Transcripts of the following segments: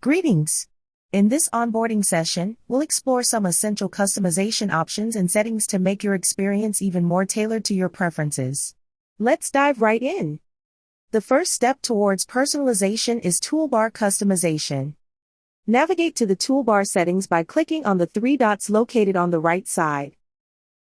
Greetings! In this onboarding session, we'll explore some essential customization options and settings to make your experience even more tailored to your preferences. Let's dive right in. The first step towards personalization is toolbar customization. Navigate to the toolbar settings by clicking on the three dots located on the right side.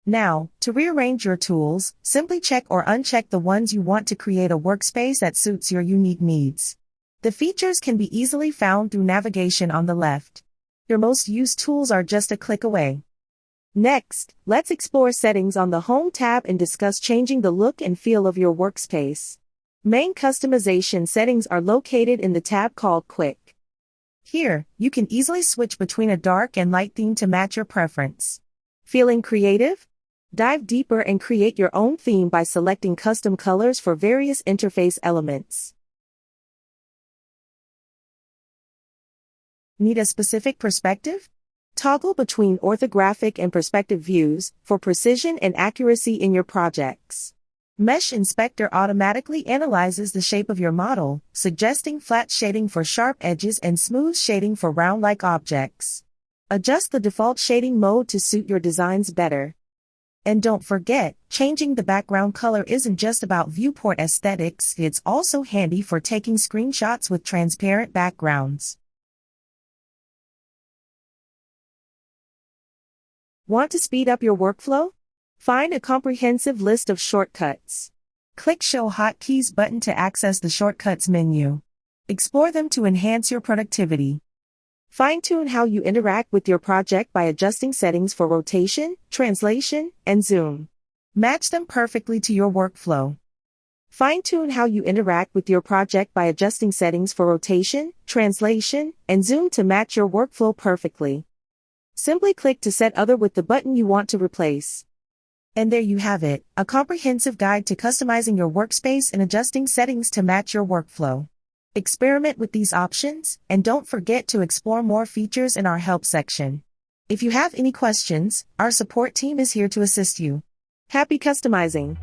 Now, to rearrange your tools, simply check or uncheck the ones you want to create a workspace that suits your unique needs. The features can be easily found through navigation on the left. Your most used tools are just a click away. Next, let's explore settings on the Home tab and discuss changing the look and feel of your workspace. Main customization settings are located in the tab called Quick. Here, you can easily switch between a dark and light theme to match your preference. Feeling creative? Dive deeper and create your own theme by selecting custom colors for various interface elements. Need a specific perspective? Toggle between orthographic and perspective views for precision and accuracy in your projects. MeshInspector automatically analyzes the shape of your model, suggesting flat shading for sharp edges and smooth shading for round-like objects. Adjust the default shading mode to suit your designs better. And don't forget, changing the background color isn't just about viewport aesthetics, it's also handy for taking screenshots with transparent backgrounds. Want to speed up your workflow? Find a comprehensive list of shortcuts. Click Show Hotkeys button to access the Shortcuts menu. Explore them to enhance your productivity. Fine-tune how you interact with your project by adjusting settings for rotation, translation, and zoom. Match them perfectly to your workflow. Fine-tune how you interact with your project by adjusting settings for rotation, translation, and zoom to match your workflow perfectly. Simply click to set other with the button you want to replace. And there you have it, a comprehensive guide to customizing your workspace and adjusting settings to match your workflow. Experiment with these options, and don't forget to explore more features in our help section. If you have any questions, our support team is here to assist you. Happy customizing!